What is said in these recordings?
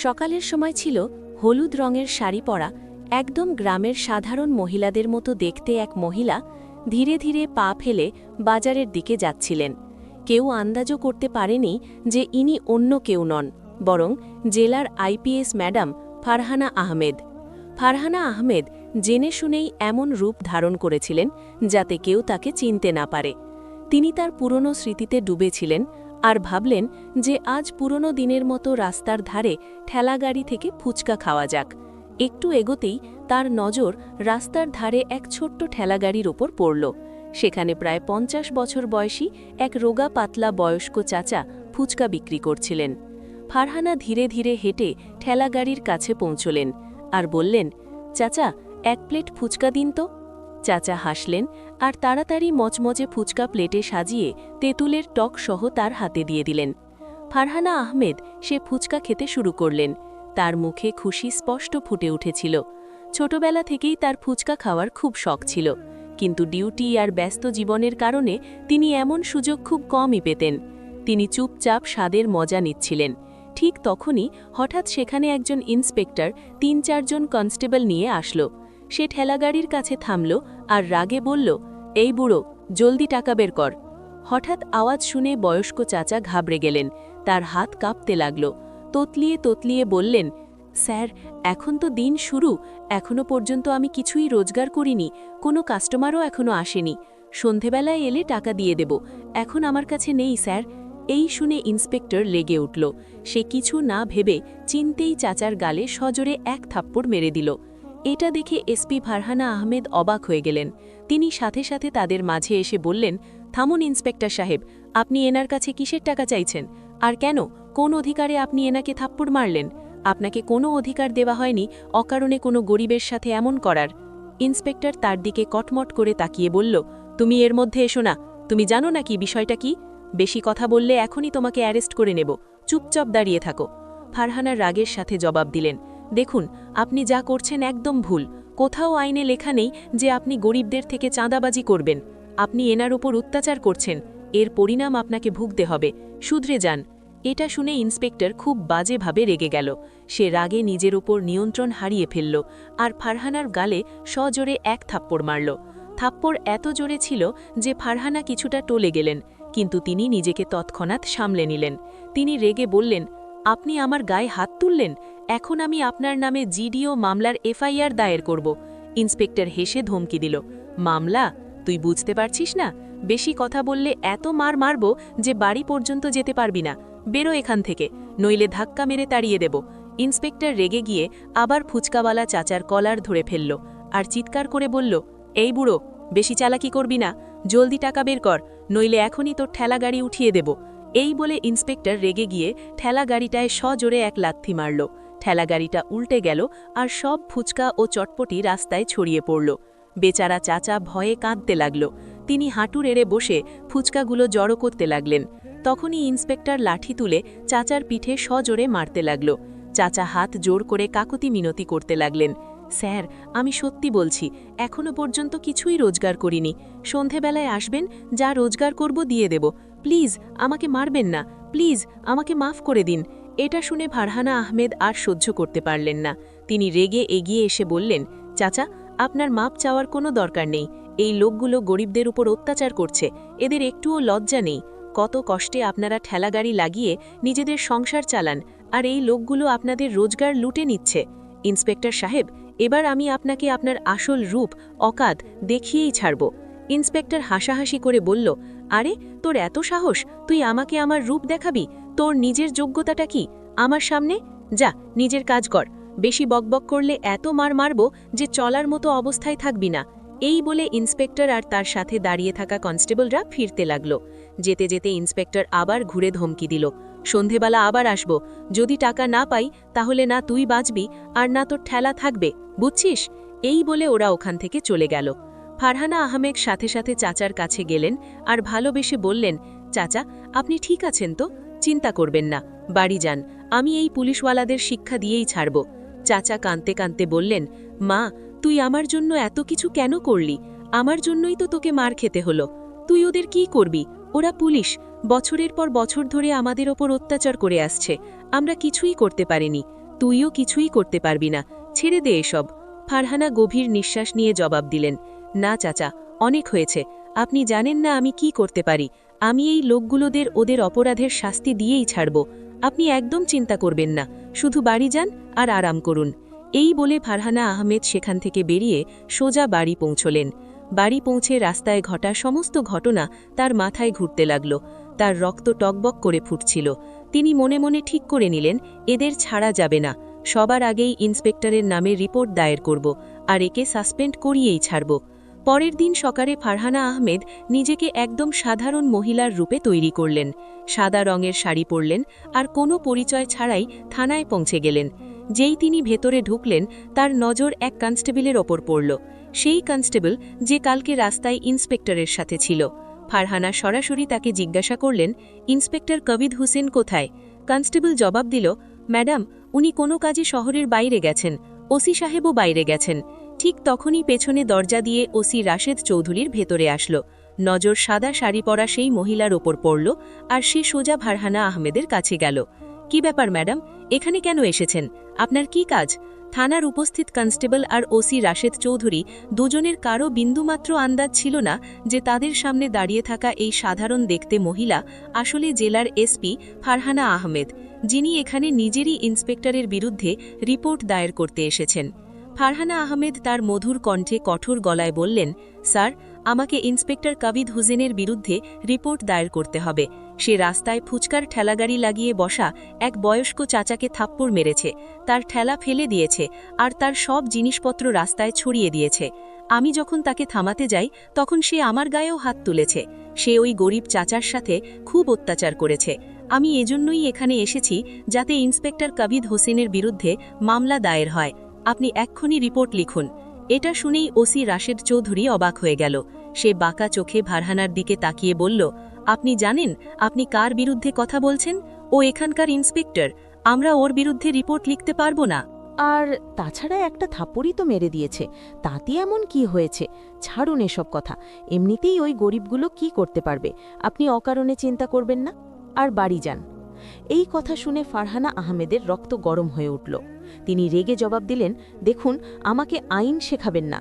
সকালের সময় ছিল, হলুদ রঙের শাড়ি পরা একদম গ্রামের সাধারণ মহিলাদের মতো দেখতে এক মহিলা ধীরে ধীরে পা ফেলে বাজারের দিকে যাচ্ছিলেন। কেউ আন্দাজও করতে পারেনি যে ইনি অন্য কেউ নন, বরং জেলার আইপিএস ম্যাডাম ফারহানা আহমেদ। ফারহানা আহমেদ জেনে শুনেই এমন রূপ ধারণ করেছিলেন যাতে কেউ তাকে চিনতে না পারে। তিনি তার পুরনো স্মৃতিতে ডুবেছিলেন আর ভাবলেন যে আজ পুরনো দিনের মতো রাস্তার ধারে ঠেলাগাড়ি থেকে ফুচকা খাওয়া যাক। একটু এগোতেই তার নজর রাস্তার ধারে এক ছোট্ট ঠেলাগাড়ির ওপর পড়ল। সেখানে প্রায় ৫০ বছর বয়সী এক রোগা পাতলা বয়স্ক চাচা ফুচকা বিক্রি করছিলেন। ফারহানা ধীরে ধীরে হেঁটে ঠেলাগাড়ির কাছে পৌঁছলেন আর বললেন, চাচা, এক প্লেট ফুচকা দিন তো। চাচা হাসলেন আর তাড়াতাড়ি মচমচে ফুচকা প্লেটে সাজিয়ে তেঁতুলের টক সহ তার হাতে দিয়ে দিলেন। ফারহানা আহমেদ সে ফুচকা খেতে শুরু করলেন। তার মুখে খুশি স্পষ্ট ফুটে উঠেছিল। ছোটবেলা থেকেই তার ফুচকা খাওয়ার খুব শখ ছিল, কিন্তু ডিউটি আর ব্যস্ত জীবনের কারণে তিনি এমন সুযোগ খুব কমই পেতেন। তিনি চুপচাপ স্বাদের মজা নিচ্ছিলেন। ঠিক তখনই হঠাৎ সেখানে একজন ইন্সপেক্টর ৩-৪ জন কনস্টেবল নিয়ে আসলো। সে ঠেলাগাড়ির কাছে থামল আর রাগে বলল, এই বুড়ো, জলদি টাকা বের কর। হঠাৎ আওয়াজ শুনে বয়স্ক চাচা ঘাবড়ে গেলেন। তার হাত কাঁপতে লাগল। তোতলিয়ে তোতলিয়ে বললেন, স্যার, এখন তো দিন শুরু, এখনো পর্যন্ত আমি কিছুই রোজগার করিনি, কোনো কাস্টমারও এখনো আসেনি। সন্ধেবেলায় এলে টাকা দিয়ে দেব, এখন আমার কাছে নেই স্যার। এই শুনে ইন্সপেক্টর লেগে উঠল। সে কিছু না ভেবে চিনতেই চাচার গালে সজোরে এক থাপ্পড় মেরে দিল। এটা দেখে এসপি ফারহানা আহমেদ অবাক হয়ে গেলেন। তিনি সাথে সাথে তাদের মাঝে এসে বললেন, থামুন ইন্সপেক্টর সাহেব, আপনি এনার কাছে কিসের টাকা চাইছেন? আর কেন, কোন অধিকারে আপনি এনাকে থাপ্পড় মারলেন? আপনাকে কোনো অধিকার দেওয়া হয়নি অকারণে কোনো গরিবের সাথে এমন করার। ইন্সপেক্টর তার দিকে কটমট করে তাকিয়ে বলল, তুমি এর মধ্যে এসো না। তুমি জানো না কি বিষয়টা কি? বেশি কথা বললে এখনই তোমাকে অ্যারেস্ট করে নেব। চুপচাপ দাঁড়িয়ে থাকো। ফারহানা রাগের সাথে জবাব দিলেন, দেখুন, আপনি যা করছেন একদম ভুল। কোথাও আইনে লেখা নেই যে আপনি গরিবদের থেকে চাঁদাবাজি করবেন। আপনি এনার উপর অত্যাচার করছেন, এর পরিণাম আপনাকে ভুগতে হবে। শুধরে যান। এটা শুনে ইন্সপেক্টর খুব বাজেভাবে রেগে গেল। সে রাগে নিজের উপর নিয়ন্ত্রণ হারিয়ে ফেলল আর ফারহানার গালে সজোরে এক থাপ্পড় মারল। থাপ্পড় এত জোরে ছিল যে ফারহানা কিছুটা টলে গেলেন, কিন্তু তিনি নিজেকে তৎক্ষণাৎ সামলে নিলেন। তিনি রেগে বললেন, আপনি আমার গায়ে হাত তুললেন, এখন আমি আপনার নামে জিডিও মামলার এফআইআর দায়ের করব। ইন্সপেক্টর হেসে ধমকি দিল, মামলা? তুই বুঝতে পারছিস না? বেশি কথা বললে এত মার মারব যে বাড়ি পর্যন্ত যেতে পারবি না। বেরো এখান থেকে, নইলে ধাক্কা মেরে তাড়িয়ে দেব। ইন্সপেক্টর রেগে গিয়ে আবার ফুচকাওয়ালা চাচার কলার ধরে ফেলল আর চিৎকার করে বলল, এই বুড়ো, বেশি চালাকি করবি না, জলদি টাকা বের কর, নইলে এখনই তোর ঠেলাগাড়ি উঠিয়ে দেব। এই বলে ইন্সপেক্টর রেগে গিয়ে ঠেলাগাড়িটায় সজোরে এক লাথি মারল। ঠেলাগাড়িটা উল্টে গেল আর সব ফুচকা ও চটপটি রাস্তায় ছড়িয়ে পড়ল। বেচারা চাচা ভয়ে কাঁদতে লাগল। তিনি হাঁটুর এড়ে বসে ফুচকাগুলো জড়ো করতে লাগলেন। তখনই ইন্সপেক্টর লাঠি তুলে চাচার পিঠে সজোরে মারতে লাগল। চাচা হাত জোর করে কাকুতি মিনতি করতে লাগলেন, স্যার, আমি সত্যি বলছি, এখনো পর্যন্ত কিছুই রোজগার করিনি। সন্ধেবেলায় আসবেন, যা রোজগার করব দিয়ে দেব। প্লিজ আমাকে মারবেন না, প্লিজ আমাকে মাফ করে দিন। এটা শুনে ফারহানা আহমেদ আর সহ্য করতে পারলেন না। তিনি রেগে এগিয়ে এসে বললেন, চাচা, আপনার মাপ চাওয়ার কোনো দরকার নেই। এই লোকগুলো গরিবদের উপর অত্যাচার করছে, এদের একটুও লজ্জা নেই। কত কষ্টে আপনারা ঠেলাগাড়ি লাগিয়ে নিজেদের সংসার চালান, আর এই লোকগুলো আপনাদের রোজগার লুটে নিচ্ছে। ইন্সপেক্টর সাহেব, এবার আমি আপনাকে আপনার আসল রূপ, অকাত দেখিয়েই ছাড়ব। ইন্সপেক্টর হাসাহাসি করে বলল, আরে, তোর এত সাহস, তুই আমাকে আমার রূপ দেখাবি? তোর নিজের যোগ্যতাটা কি? আমার সামনে যা, নিজের কাজ কর। বেশি বকবক করলে এত মার মারব যে চলার মতো অবস্থায় থাকবি না। এই বলে ইন্সপেক্টর আর তার সাথে দাঁড়িয়ে থাকা কনস্টেবলরা ফিরতে লাগল। যেতে যেতে ইন্সপেক্টর আবার ঘুরে ধমকি দিল, সন্ধেবেলা আবার আসব, যদি টাকা না পাই তাহলে না তুই বাঁচবি আর না তোর ঠেলা থাকবে, বুঝছিস? এই বলে ওরা ওখান থেকে চলে গেল। ফারহানা আহমেদ সাথে সাথে চাচার কাছে গেলেন আর ভালোবেসে বললেন, চাচা, আপনি ঠিক আছেন তো? চিন্তা করবেন না, বাড়ি যান, আমি এই পুলিশওয়ালাদের শিক্ষা দিয়েই ছাড়ব। চাচা কাঁদতে কাঁদতে বললেন, মা, তুই আমার জন্য এত কিছু কেন করলি? আমার জন্যই তো তোকে মার খেতে হলো। তুই ওদের কি করবি? ওরা পুলিশ, বছরের পর বছর ধরে আমাদের ওপর অত্যাচার করে আসছে, আমরা কিছুই করতে পারিনি। তুইও কিছুই করতে পারবি না, ছেড়ে দে এসব। ফারহানা গভীর নিঃশ্বাস নিয়ে জবাব দিলেন, না চাচা, অনেক হয়েছে। আপনি জানেন না আমি কি করতে পারি। আমি এই লোকগুলোদের ওদের অপরাধের শাস্তি দিয়েই ছাড়ব। আপনি একদম চিন্তা করবেন না, শুধু বাড়ি যান আর আরাম করুন। এই বলে ফারহানা আহমেদ সেখান থেকে বেরিয়ে সোজা বাড়ি পৌঁছলেন। বাড়ি পৌঁছে রাস্তায় ঘটা সমস্ত ঘটনা তার মাথায় ঘুরতে লাগল। তার রক্ত টকবক করে ফুটছিল। তিনি মনে মনে ঠিক করে নিলেন, এদের ছাড়া যাবে না। সবার আগেই ইন্সপেক্টরের নামে রিপোর্ট দায়ের করব, আর একে সাসপেন্ড করিয়েই ছাড়ব। পরের দিন সকালে ফারহানা আহমেদ নিজেকে একদম সাধারণ মহিলার রূপে তৈরি করলেন। সাদা রঙের শাড়ি পরলেন আর কোনো পরিচয় ছাড়াই থানায় পৌঁছে গেলেন। যেই তিনি ভেতরে ঢুকলেন, তার নজর এক কনস্টেবলের ওপর পড়ল। সেই কনস্টেবল যে কালকে রাস্তায় ইন্সপেক্টরের সাথে ছিল। ফারহানা সরাসরি তাকে জিজ্ঞাসা করলেন, ইন্সপেক্টর কবিদ হোসেন কোথায়? কনস্টেবল জবাব দিল, ম্যাডাম, উনি কোনো কাজে শহরের বাইরে গেছেন, ওসি সাহেবও বাইরে গেছেন। ঠিক তখনই পেছনে দরজা দিয়ে ওসি রাশেদ চৌধুরীর ভেতরে আসলো। নজর সাদা শাড়ি পরা সেই মহিলার ওপর পড়ল, আর সে সোজা ফারহানা আহমেদের কাছে গেল। কি ব্যাপার ম্যাডাম, এখানে কেন এসেছেন? আপনার কি কাজ? থানার উপস্থিত কনস্টেবল আর ওসি রাশেদ চৌধুরী দুজনের কারও বিন্দুমাত্র আন্দাজ ছিল না যে তাদের সামনে দাঁড়িয়ে থাকা এই সাধারণ দেখতে মহিলা আসলে জেলার এসপি ফারহানা আহমেদ, যিনি এখানে নিজেরই ইন্সপেক্টরের বিরুদ্ধে রিপোর্ট দায়ের করতে এসেছেন। ফারহানা আহমেদ তার মধুর কণ্ঠে কঠোর গলায় বললেন, স্যার, আমাকে ইন্সপেক্টর কবিদ হুসেনের বিরুদ্ধে রিপোর্ট দায়ের করতে হবে। সে রাস্তায় ফুচকার ঠেলাগাড়ি লাগিয়ে বসা এক বয়স্ক চাচাকে থাপ্পড় মেরেছে, তার ঠেলা ফেলে দিয়েছে আর তার সব জিনিসপত্র রাস্তায় ছড়িয়ে দিয়েছে। আমি যখন তাকে থামাতে যাই তখন সে আমার গায়েও হাত তুলেছে। সে ওই গরিব চাচার সাথে খুব অত্যাচার করেছে। আমি এজন্যই এখানে এসেছি যাতে ইন্সপেক্টর কবিদ হোসেনের বিরুদ্ধে মামলা দায়ের হয়। আপনি এক্ষুনি রিপোর্ট লিখুন। এটা শুনেই ওসি রাশেদ চৌধুরী অবাক হয়ে গেল। সে বাঁকা চোখে ফারহানার দিকে তাকিয়ে বলল, আপনি জানেন আপনি কার বিরুদ্ধে কথা বলছেন? ও এখানকার ইন্সপেক্টর। আমরা ওর বিরুদ্ধে রিপোর্ট লিখতে পারবো না। আর তাছাড়া একটা থাপ্পড়ই তো মেরে দিয়েছে, তাতে এমন কি হয়েছে? ছাড়ুন এসব কথা। এমনিতেই ওই গরিবগুলো কি করতে পারবে? আপনি অকারণে চিন্তা করবেন না, আর বাড়ি যান। এই কথা শুনে ফারহানা আহমেদের রক্ত গরম হয়ে উঠল। তিনি রেগে জবাব দিলেন, দেখুন, আমাকে আইন শেখাবেন না।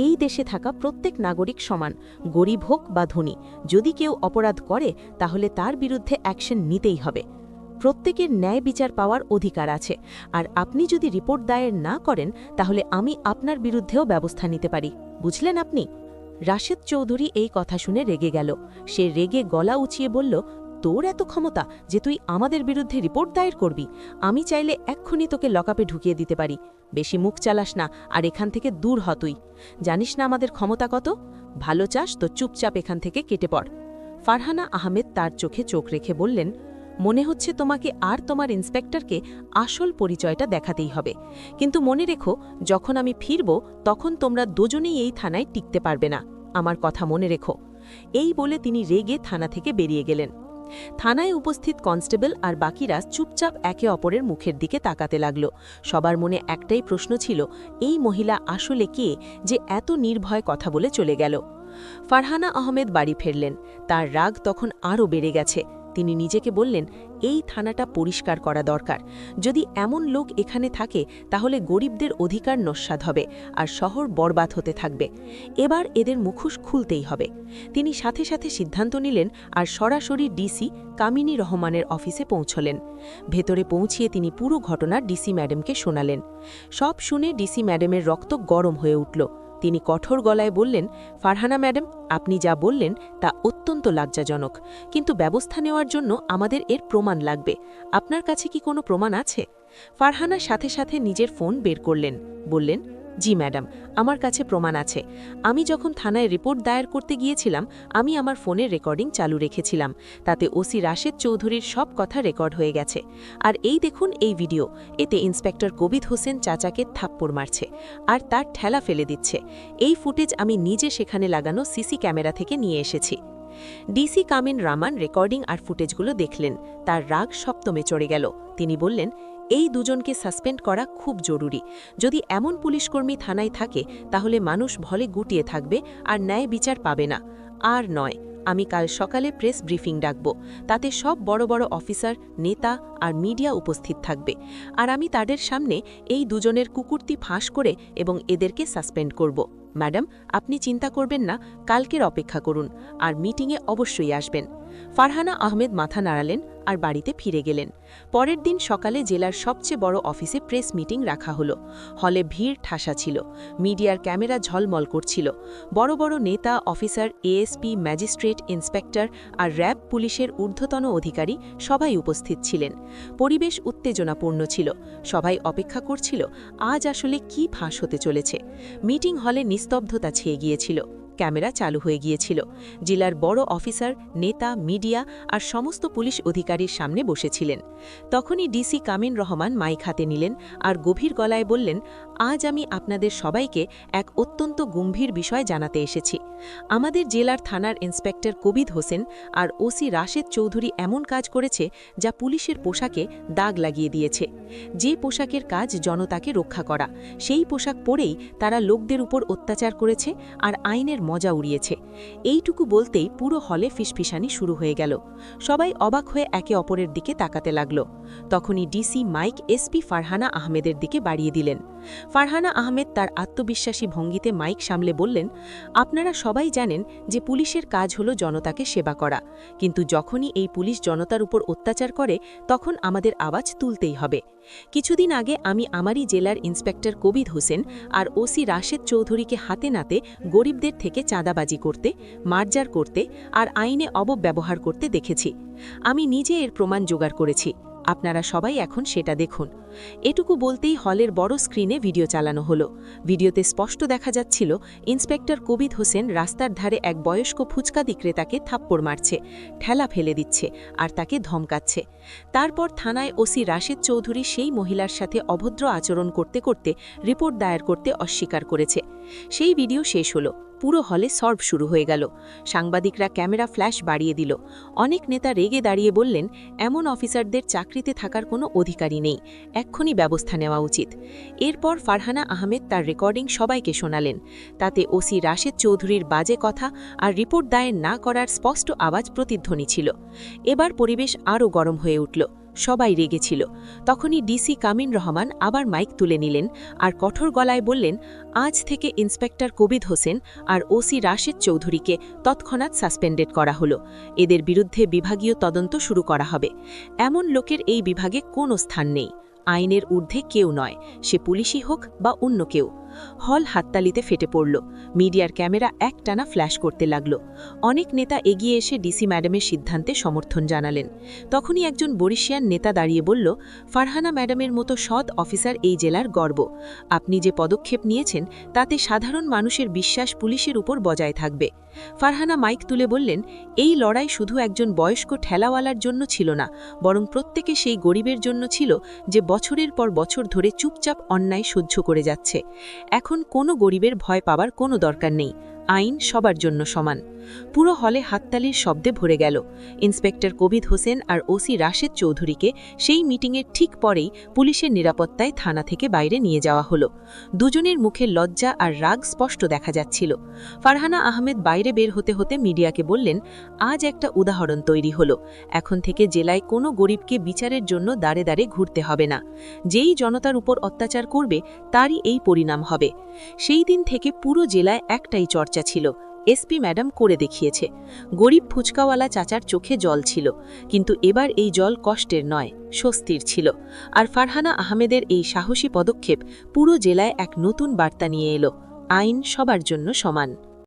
এই দেশে থাকা প্রত্যেক নাগরিক সমান, গরিব হোক বা ধনী। যদি কেউ অপরাধ করে তাহলে তার বিরুদ্ধে অ্যাকশন নিতেই হবে। প্রত্যেকের ন্যায় বিচার পাওয়ার অধিকার আছে, আর আপনি যদি রিপোর্ট দায়ের না করেন তাহলে আমি আপনার বিরুদ্ধেও ব্যবস্থা নিতে পারি। বুঝলেন আপনি? রাশেদ চৌধুরী এই কথা শুনে রেগে গেল। সে রেগে গলা উঁচিয়ে বলল, তোর এত ক্ষমতা যে তুই আমাদের বিরুদ্ধে রিপোর্ট দায়ের করবি? আমি চাইলে এক্ষুনি তোকে লকআপে ঢুকিয়ে দিতে পারি। বেশি মুখ চালাস না, আর এখান থেকে দূর হ তুই। জানিস না আমাদের ক্ষমতা কত? ভালো চাস তো চুপচাপ এখান থেকে কেটে পড়। ফারহানা আহমেদ তার চোখে চোখ রেখে বললেন, মনে হচ্ছে তোমাকে আর তোমার ইন্সপেক্টরকে আসল পরিচয়টা দেখাতেই হবে। কিন্তু মনে রেখো, যখন আমি ফিরব তখন তোমরা দুজনেই এই থানায় টিকতে পারবে না। আমার কথা মনে রেখো। এই বলে তিনি রেগে থানা থেকে বেরিয়ে গেলেন। থানায় উপস্থিত কনস্টেবল আর বাকিরা চুপচাপ একে অপরের মুখের দিকে তাকাতে লাগল। সবার মনে একটাই প্রশ্ন ছিল, এই মহিলা আসলে কে যে এত নির্ভয় কথা বলে চলে গেল? ফারহানা আহমেদ বাড়ি ফিরলেন। তার রাগ তখন আরও বেড়ে গেছে। তিনি নিজেকে বললেন, এই থানাটা পরিষ্কার করা দরকার। যদি এমন লোক এখানে থাকে তাহলে গরিবদের অধিকার নস্যাৎ হবে আর শহর বরবাদ হতে থাকবে। এবার এদের মুখোশ খুলতেই হবে। তিনি সাথে সাথে সিদ্ধান্ত নিলেন আর সরাসরি ডিসি কামিনী রহমানের অফিসে পৌঁছলেন। ভেতরে পৌঁছিয়ে তিনি পুরো ঘটনা ডিসি ম্যাডামকে শোনালেন। সব শুনে ডিসি ম্যাডামের রক্ত গরম হয়ে উঠল। তিনি কঠোর গলায় বললেন, ফারহানা ম্যাডাম, আপনি যা বললেন তা অত্যন্ত লজ্জাজনক, কিন্তু ব্যবস্থা নেওয়ার জন্য আমাদের এর প্রমাণ লাগবে। আপনার কাছে কি কোনো প্রমাণ আছে? ফারহানা সাথে সাথে নিজের ফোন বের করলেন। বললেন, জি ম্যাডাম, আমার কাছে প্রমাণ আছে। আমি যখন থানায় রিপোর্ট দায়ের করতে গিয়েছিলাম আমি আমার ফোনের রেকর্ডিং চালু রেখেছিলাম। তাতে ওসি রাশেদ চৌধুরীর সব কথা রেকর্ড হয়ে গেছে। আর এই দেখুন এই ভিডিও। এতে ইন্সপেক্টর কবিদ হোসেন চাচাকে থাপ্পড় মারছে আর তার ঠেলা ফেলে দিচ্ছে। এই ফুটেজ আমি নিজে সেখানে লাগানো সিসি ক্যামেরা থেকে নিয়ে এসেছি। ডিসি কামিন রামান রেকর্ডিং আর ফুটেজগুলো দেখলেন। তার রাগ সপ্তমে চড়ে গেল। তিনি বললেন, এই দুজনকে সাসপেন্ড করা খুব জরুরি। যদি এমন পুলিশকর্মী থানায় থাকে তাহলে মানুষ ভলে গুটিয়ে থাকবে আর ন্যায় বিচার পাবে না। আর নয়, আমি কাল সকালে প্রেস ব্রিফিং ডাকব, তাতে সব বড় বড় অফিসার, নেতা আর মিডিয়া উপস্থিত থাকবে, আর আমি তাদের সামনে এই দুজনের কুকুরটি ফাঁস করে এবং এদেরকে সাসপেন্ড করব। ম্যাডাম, আপনি চিন্তা করবেন না, কালকের অপেক্ষা করুন, আর মিটিংয়ে অবশ্যই আসবেন। ফারহানা আহমেদ মাথা নাড়ালেন আর বাড়িতে ফিরে গেলেন। পরের দিন সকালে জেলার সবচেয়ে বড় অফিসে প্রেস মিটিং রাখা হলো। হলে ভিড় ঠাসা ছিল, মিডিয়ার ক্যামেরা ঝলমল করছিল। বড় বড় নেতা, অফিসার, এএসপি, ম্যাজিস্ট্রেট, ইন্সপেক্টর আর র্যাব পুলিশের ঊর্ধ্বতন অধিকারী সবাই উপস্থিত ছিলেন। পরিবেশ উত্তেজনাপূর্ণ ছিল, সবাই অপেক্ষা করছিল আজ আসলে কি ফাঁস হতে চলেছে। মিটিং হলে নিস্তব্ধতা ছেয়ে গিয়েছিল, ক্যামেরা চালু হয়ে গিয়েছিল। জেলার বড় অফিসার, নেতা, মিডিয়া আর সমস্ত পুলিশ অধিকারীর সামনে বসেছিলেন। তখনই ডিসি কামিন রহমান মাইক হাতে নিলেন আর গভীর গলায় বললেন, আজ আমি আপনাদের সবাইকে এক অত্যন্ত গম্ভীর বিষয় জানাতে এসেছি। আমাদের জেলার থানার ইন্সপেক্টর কবিদ হোসেন আর ওসি রাশেদ চৌধুরী এমন কাজ করেছে যা পুলিশের পোশাকে দাগ লাগিয়ে দিয়েছে। যে পোশাকের কাজ জনতাকে রক্ষা করা, সেই পোশাক পরেই তারা লোকদের উপর অত্যাচার করেছে আর আইনের মজা উড়িয়েছে। এইটুকু বলতেই পুরো হলে ফিসফিসানি শুরু হয়ে গেল। সবাই অবাক হয়ে একে অপরের দিকে তাকাতে লাগল। তখনই ডিসি মাইক এসপি ফারহানা আহমেদের দিকে বাড়িয়ে দিলেন। ফারহানা আহমেদ তার আত্মবিশ্বাসী ভঙ্গিতে মাইক সামলে বললেন, আপনারা সবাই জানেন যে পুলিশের কাজ হলো জনতাকে সেবা করা, কিন্তু যখনই এই পুলিশ জনতার উপর অত্যাচার করে তখন আমাদের আওয়াজ তুলতেই হবে। কিছুদিন আগে আমি আমারই জেলার ইন্সপেক্টর কবিদ হোসেন আর ওসি রাশেদ চৌধুরীকে হাতে নাতে গরিবদের থেকে চাঁদাবাজি করতে, মারজার করতে আর আইনে অপব্যবহার করতে দেখেছি। আমি নিজে এর প্রমাণ জোগাড় করেছি, আপনারা সবাই এখন সেটা দেখুন। এটুকু বলতেই হলের বড় স্ক্রিনে ভিডিও চালানো হলো। ভিডিওতে স্পষ্ট দেখা যাচ্ছিল ইন্সপেক্টর কবিদ হোসেন রাস্তার ধারে এক বয়স্ক ফুচকা বিক্রেতাকে থাপ্পড় মারছে, ঠেলা ফেলে দিচ্ছে আর তাকে ধমকাচ্ছে। তারপর থানায় ওসি রাশেদ চৌধুরী সেই মহিলার সাথে অভদ্র আচরণ করতে করতে রিপোর্ট দায়ের করতে অস্বীকার করেছে। সেই ভিডিও শেষ হলো, পুরো হলে সর্ব শুরু হয়ে গেল। সাংবাদিকরা ক্যামেরা ফ্ল্যাশ বাড়িয়ে দিল। অনেক নেতা রেগে দাঁড়িয়ে বললেন, এমন অফিসারদের চাকরিতে থাকার কোনো অধিকারই নেই, এক্ষুনি ব্যবস্থা নেওয়া উচিত। এরপর ফারহানা আহমেদ তার রেকর্ডিং সবাইকে শোনালেন। তাতে ওসি রাশেদ চৌধুরীর বাজে কথা আর রিপোর্ট দায়ের না করার স্পষ্ট আওয়াজ প্রতিধ্বনি ছিল। এবার পরিবেশ আরও গরম হয়ে উঠল, সবাই রেগেছিল। তখনই ডিসি কামিন রহমান আবার মাইক তুলে নিলেন আর কঠোর গলায় বললেন, আজ থেকে ইন্সপেক্টর কবিদ হোসেন আর ওসি রাশেদ চৌধুরীকে তৎক্ষণাৎ সাসপেন্ডেড করা হলো। এদের বিরুদ্ধে বিভাগীয় তদন্ত শুরু করা হবে। এমন লোকের এই বিভাগে কোনো স্থান নেই। আইনের ঊর্ধ্বে কেউ নয়, সে পুলিশই হোক বা অন্য কেউ। হল হাততালিতে ফেটে পড়ল, মিডিয়ার ক্যামেরা একটানা ফ্ল্যাশ করতে লাগল। অনেক নেতা এগিয়ে এসে ডিসি ম্যাডামের সিদ্ধান্তে সমর্থন জানালেন। তখনই একজন বরিশিয়ান নেতা দাঁড়িয়ে বলল, ফারহানা ম্যাডামের মতো সৎ অফিসার এই জেলার গর্ব। আপনি যে পদক্ষেপ নিয়েছেন তাতে সাধারণ মানুষের বিশ্বাস পুলিশের উপর বজায় থাকবে। ফারহানা মাইক তুলে বললেন, এই লড়াই শুধু একজন বয়স্ক ঠেলাওয়ালার জন্য ছিল না, বরং প্রত্যেকে সেই গরিবের জন্য ছিল যে বছরের পর বছর ধরে চুপচাপ অন্যায় সহ্য করে যাচ্ছে। এখন কোনো গরিবের ভয় পাবার কোনো দরকার নেই, আইন সবার জন্য সমান। পুরো হলে হাততালির শব্দে ভরে গেল। ইন্সপেক্টর কবিদ হোসেন আর ওসি রাশেদ চৌধুরীকে সেই মিটিংয়ের ঠিক পরেই পুলিশের নিরাপত্তায় থানা থেকে বাইরে নিয়ে যাওয়া হলো। দুজনের মুখে লজ্জা আর রাগ স্পষ্ট দেখা যাচ্ছিল। ফারহানা আহমেদ বাইরে বের হতে হতে মিডিয়াকে বললেন, আজ একটা উদাহরণ তৈরি হলো। এখন থেকে জেলায় কোনো গরিবকে বিচারের জন্য দাঁড়ে দাঁড়ে ঘুরতে হবে না। যেই জনতার উপর অত্যাচার করবে তারই এই পরিণাম হবে। সেই দিন থেকে পুরো জেলায় একটাই চর্চা ছিল, এসপি ম্যাডাম করে দেখিয়েছে। গরিব ফুচকাওয়ালা চাচার চোখে জল ছিল, কিন্তু এবার এই জল কষ্টের নয়, স্বস্তির ছিল। আর ফারহানা আহমেদের এই সাহসী পদক্ষেপ পুরো জেলায় এক নতুন বার্তা নিয়ে এলো, আইন সবার জন্য সমান।